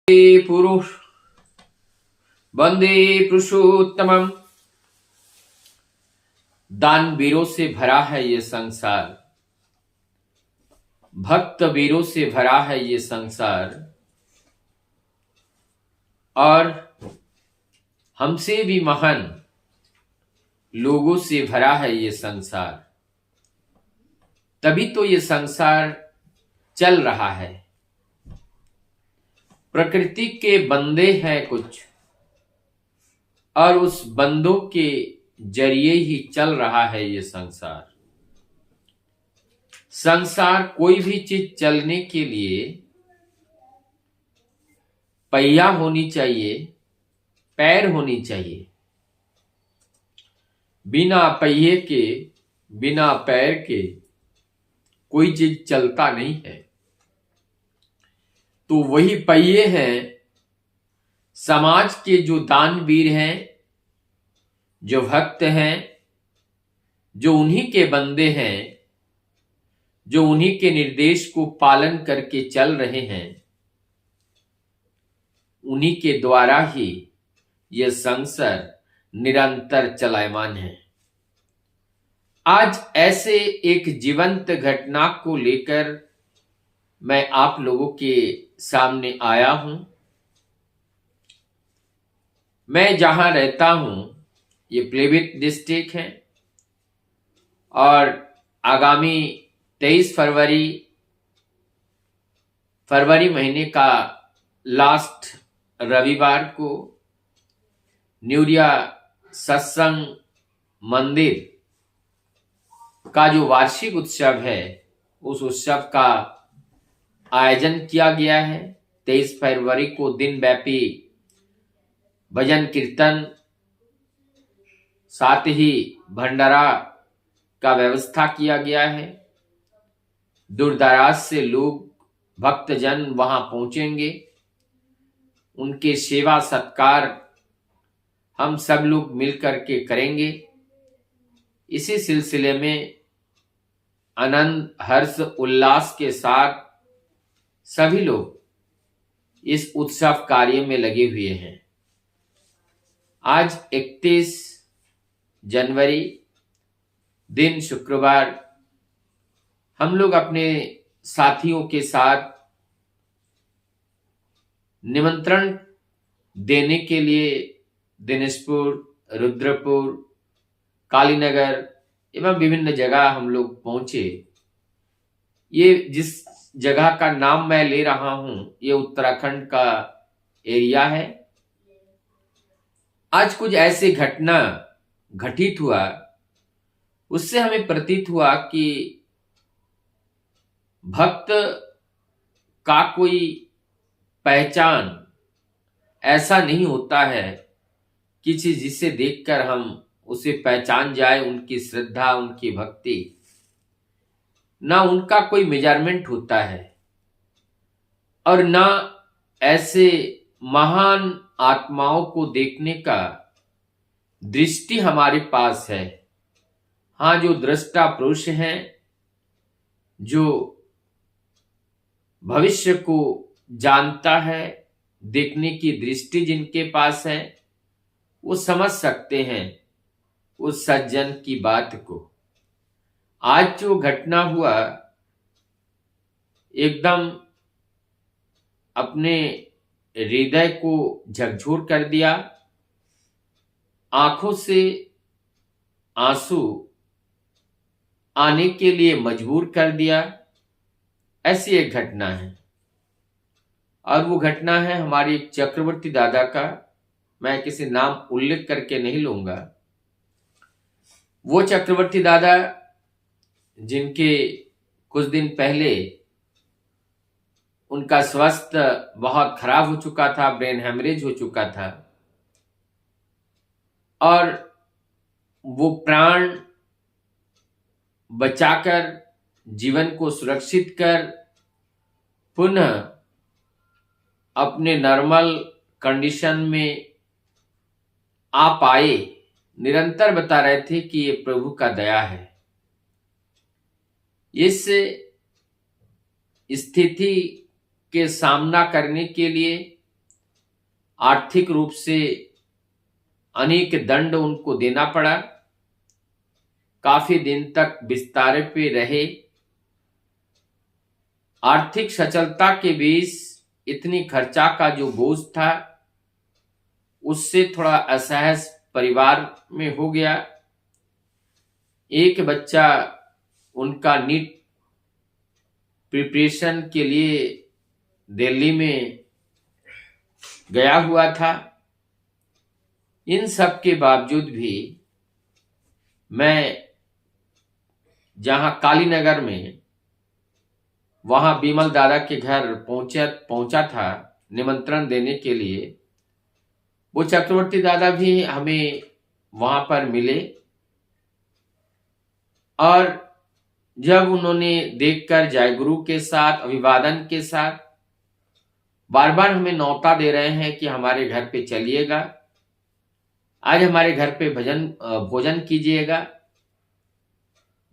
पुरुष वंदे पुरुषोत्तमम। दानवीरों से भरा है ये संसार, भक्त वीरों से भरा है ये संसार, और हमसे भी महान लोगों से भरा है ये संसार। तभी तो ये संसार चल रहा है। प्रकृति के बंदे हैं कुछ, और उस बंदों के जरिए ही चल रहा है ये संसार। संसार कोई भी चीज चलने के लिए पहिया होनी चाहिए, पैर होनी चाहिए। बिना पहिए के, बिना पैर के कोई चीज चलता नहीं है। तो वही पहिए हैं समाज के, जो दानवीर हैं, जो भक्त हैं, जो उन्हीं के बंदे हैं, जो उन्हीं के निर्देश को पालन करके चल रहे हैं। उन्हीं के द्वारा ही यह संसार निरंतर चलायमान है। आज ऐसे एक जीवंत घटना को लेकर मैं आप लोगों के सामने आया हूं। मैं जहां रहता हूं ये पीलीभीत डिस्ट्रिक्ट है, और आगामी 23 फरवरी महीने का लास्ट रविवार को न्यूरिया सत्संग मंदिर का जो वार्षिक उत्सव है, उस उत्सव का आयोजन किया गया है। 23 फरवरी को दिन व्यापी भजन कीर्तन, साथ ही भंडारा का व्यवस्था किया गया है। दूर दराज से लोग, भक्तजन वहां पहुंचेंगे। उनके सेवा सत्कार हम सब लोग मिलकर के करेंगे। इसी सिलसिले में आनंद, हर्ष, उल्लास के साथ सभी लोग इस उत्सव कार्य में लगे हुए हैं। आज 31 जनवरी दिन शुक्रवार, हम लोग अपने साथियों के साथ निमंत्रण देने के लिए दिनेशपुर, रुद्रपुर, कालीनगर एवं विभिन्न जगह हम लोग पहुंचे। ये जिस जगह का नाम मैं ले रहा हूं, ये उत्तराखंड का एरिया है। आज कुछ ऐसी घटना घटित हुआ, उससे हमें प्रतीत हुआ कि भक्त का कोई पहचान ऐसा नहीं होता है किसी जिसे देखकर हम उसे पहचान जाए, उनकी श्रद्धा, उनकी भक्ति। ना उनका कोई मेजरमेंट होता है, और ना ऐसे महान आत्माओं को देखने का दृष्टि हमारे पास है। हाँ, जो दृष्टा पुरुष हैं, जो भविष्य को जानता है, देखने की दृष्टि जिनके पास है, वो समझ सकते हैं उस सज्जन की बात को। आज जो घटना हुआ, एकदम अपने हृदय को झकझोर कर दिया, आंखों से आंसू आने के लिए मजबूर कर दिया। ऐसी एक घटना है, और वो घटना है हमारे एक चक्रवर्ती दादा का। मैं किसी नाम उल्लेख करके नहीं लूंगा। वो चक्रवर्ती दादा जिनके कुछ दिन पहले उनका स्वास्थ्य बहुत खराब हो चुका था, ब्रेन हेमरेज हो चुका था, और वो प्राण बचाकर, जीवन को सुरक्षित कर पुनः अपने नॉर्मल कंडीशन में आ पाए। निरंतर बता रहे थे कि ये प्रभु का दया है। इस स्थिति के सामना करने के लिए आर्थिक रूप से अनेक दंड उनको देना पड़ा, काफी दिन तक बिस्तारे पे रहे। आर्थिक सचलता के बीच इतनी खर्चा का जो बोझ था उससे थोड़ा असहज परिवार में हो गया। एक बच्चा उनका नीट प्रिपरेशन के लिए दिल्ली में गया हुआ था। इन सब के बावजूद भी मैं जहां कालीनगर में वहां बीमल दादा के घर पहुंचा था निमंत्रण देने के लिए, वो चक्रवर्ती दादा भी हमें वहां पर मिले और जब उन्होंने देखकर जय गुरु के साथ अभिवादन के साथ बार बार हमें न्योता दे रहे हैं कि हमारे घर पे चलिएगा, आज हमारे घर पे भोजन कीजिएगा।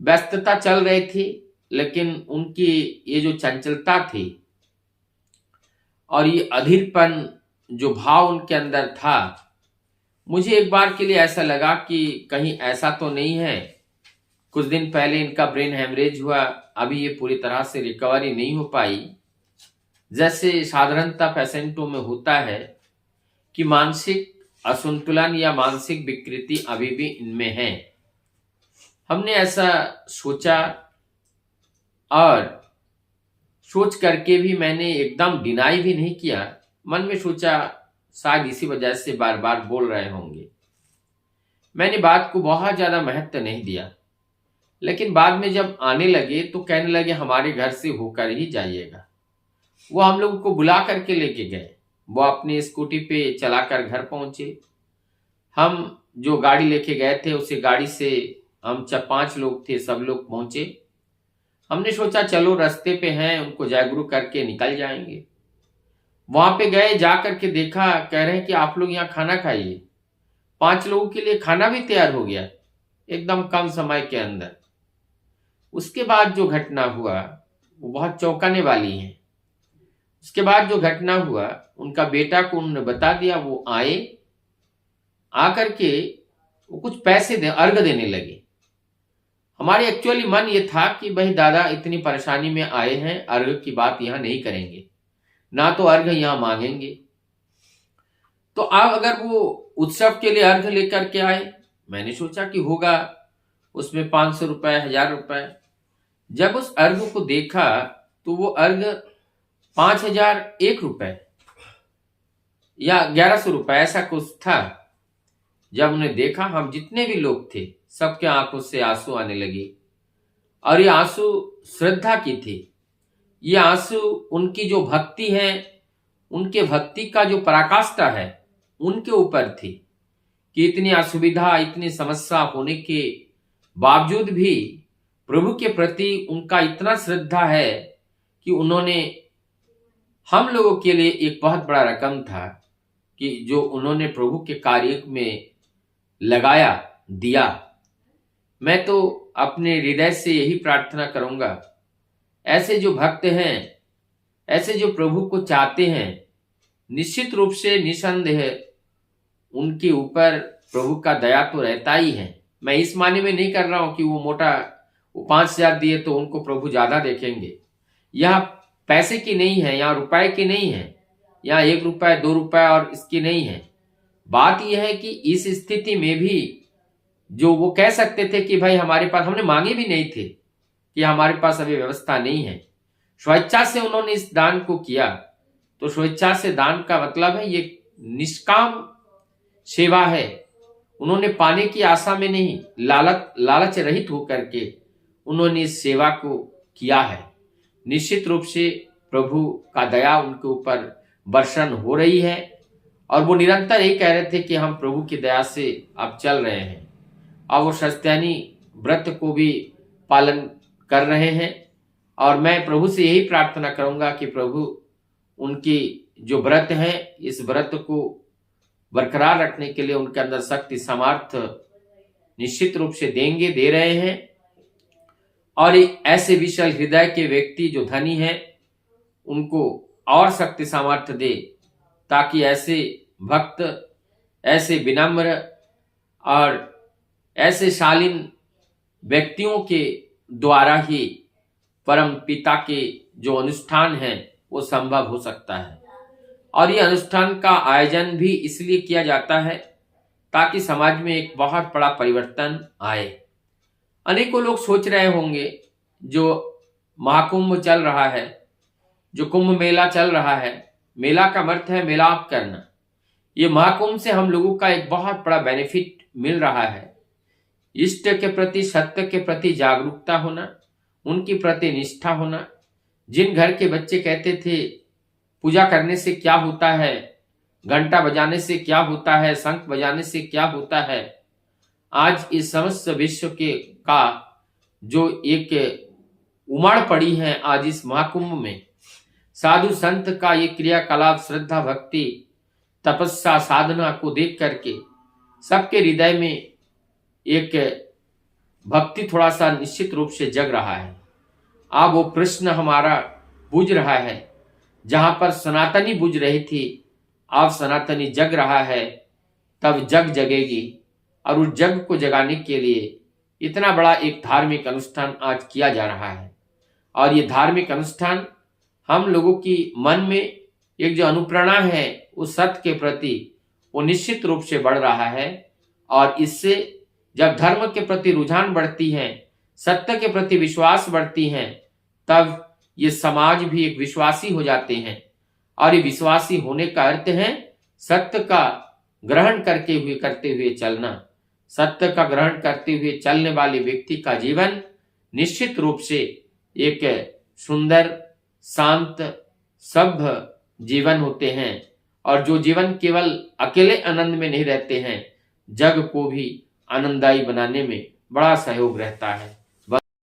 व्यस्तता चल रही थी लेकिन उनकी ये जो चंचलता थी और ये अधीरपन जो भाव उनके अंदर था, मुझे एक बार के लिए ऐसा लगा कि कहीं ऐसा तो नहीं है कुछ दिन पहले इनका ब्रेन हेमरेज हुआ, अभी ये पूरी तरह से रिकवरी नहीं हो पाई, जैसे साधारणतः पेशेंटों में होता है कि मानसिक असंतुलन या मानसिक विकृति अभी भी इनमें है। हमने ऐसा सोचा और सोच करके भी मैंने एकदम डिनाई भी नहीं किया, मन में सोचा शायद इसी वजह से बार बार बोल रहे होंगे। मैंने बात को बहुत ज्यादा महत्व नहीं दिया, लेकिन बाद में जब आने लगे तो कहने लगे हमारे घर से होकर ही जाइएगा। वो हम लोगों को बुला करके लेके गए, वो अपनी स्कूटी पे चलाकर घर पहुंचे। हम जो गाड़ी लेके गए थे उसी गाड़ी से हम 5 लोग थे, सब लोग पहुंचे। हमने सोचा चलो रास्ते पे हैं, उनको जागरूक करके निकल जाएंगे। वहां पे गए, जा करके देखा, कह रहे हैं कि आप लोग यहाँ खाना खाइए। 5 लोगों के लिए खाना भी तैयार हो गया एकदम कम समय के अंदर। उसके बाद जो घटना हुआ वो बहुत चौंकाने वाली है। उसके बाद जो घटना हुआ, उनका बेटा को उन्होंने बता दिया, वो आए, आकर के वो कुछ पैसे अर्घ देने लगे। हमारे एक्चुअली मन ये था कि भाई दादा इतनी परेशानी में आए हैं, अर्घ की बात यहाँ नहीं करेंगे, ना तो अर्घ यहाँ मांगेंगे। तो अब अगर वो उत्सव के लिए अर्घ लेकर के आए, मैंने सोचा कि होगा उसमें 500 रुपए, 1000 रुपए। जब उस अर्घ को देखा तो वो अर्घ 5001 रुपए या 1100 रुपए ऐसा कुछ था। जब उन्हें देखा, हम जितने भी लोग थे सबके आंखों से आंसू आने लगे और ये आंसू श्रद्धा की थी। ये आंसू उनकी जो भक्ति है, उनके भक्ति का जो पराकाष्ठा है उनके ऊपर थी कि इतनी असुविधा, इतनी समस्या होने के बावजूद भी प्रभु के प्रति उनका इतना श्रद्धा है कि उन्होंने हम लोगों के लिए एक बहुत बड़ा रकम था कि जो उन्होंने प्रभु के कार्य में लगाया, दिया। मैं तो अपने हृदय से यही प्रार्थना करूंगा, ऐसे जो भक्त हैं, ऐसे जो प्रभु को चाहते हैं, निश्चित रूप से निसंदेह उनके ऊपर प्रभु का दया तो रहता ही है। मैं इस माने में नहीं कर रहा हूं कि वो 5000 दिए तो उनको प्रभु ज्यादा देखेंगे। यह पैसे की नहीं है, यहाँ रुपए की नहीं है, यहाँ 1 रुपए 2 रुपए और इसकी नहीं है। बात यह है कि इस स्थिति में भी जो वो कह सकते थे कि भाई हमारे पास, हमने मांगे भी नहीं थे कि हमारे पास अभी व्यवस्था नहीं है, स्वेच्छा से उन्होंने इस दान को किया। तो स्वेच्छा से दान का मतलब है ये निष्काम सेवा है। उन्होंने पाने की आशा में नहीं, लालच रहित होकर के उन्होंने इस सेवा को किया है। निश्चित रूप से प्रभु का दया उनके ऊपर वर्षण हो रही है और वो निरंतर यही कह रहे थे कि हम प्रभु की दया से अब चल रहे हैं। और वो सत्यानी व्रत को भी पालन कर रहे हैं और मैं प्रभु से यही प्रार्थना करूंगा कि प्रभु उनकी जो व्रत है, इस व्रत को बरकरार रखने के लिए उनके अंदर शक्ति सामर्थ्य निश्चित रूप से देंगे, दे रहे हैं। और ऐसे विशाल हृदय के व्यक्ति जो धनी हैं उनको और शक्ति सामर्थ्य दे, ताकि ऐसे भक्त, ऐसे विनम्र और ऐसे शालीन व्यक्तियों के द्वारा ही परम पिता के जो अनुष्ठान है वो संभव हो सकता है। और ये अनुष्ठान का आयोजन भी इसलिए किया जाता है ताकि समाज में एक बहुत बड़ा परिवर्तन आए। अनेकों लोग सोच रहे होंगे, जो महाकुंभ चल रहा है, जो कुंभ मेला चल रहा है, मेला का अर्थ है मिलाप करना। ये महाकुंभ से हम लोगों का एक बहुत बड़ा बेनिफिट मिल रहा है। इष्ट के प्रति, सत्य के प्रति जागरूकता होना, उनकी प्रति निष्ठा होना। जिन घर के बच्चे कहते थे पूजा करने से क्या होता है, घंटा बजाने से क्या होता है, शंख बजाने से क्या होता है, आज इस समस्त विश्व के का जो एक उमड़ पड़ी है आज इस महाकुंभ में, साधु संत का ये क्रियाकलाप, श्रद्धा, भक्ति, तपस्या, साधना को देख करके सबके हृदय में एक भक्ति थोड़ा सा निश्चित रूप से जग रहा है। अब वो प्रश्न हमारा बुझ रहा है, जहां पर सनातनी बुझ रही थी, अब सनातनी जग रहा है, तब जग जगेगी। और उस जग को जगाने के लिए इतना बड़ा एक धार्मिक अनुष्ठान आज किया जा रहा है। और ये धार्मिक अनुष्ठान हम लोगों की मन में एक जो अनुप्रेरणा है उस सत्य के प्रति, वो निश्चित रूप से बढ़ रहा है। और इससे जब धर्म के प्रति रुझान बढ़ती है, सत्य के प्रति विश्वास बढ़ती है, तब ये समाज भी एक विश्वासी हो जाते हैं। और ये विश्वासी होने का अर्थ है सत्य का ग्रहण करते हुए चलना। सत्य का ग्रहण करते हुए चलने वाले व्यक्ति का जीवन निश्चित रूप से एक सुंदर, शांत, सभ्य जीवन होते हैं। और जो जीवन केवल अकेले आनंद में नहीं रहते हैं, जग को भी आनंददायी बनाने में बड़ा सहयोग रहता है।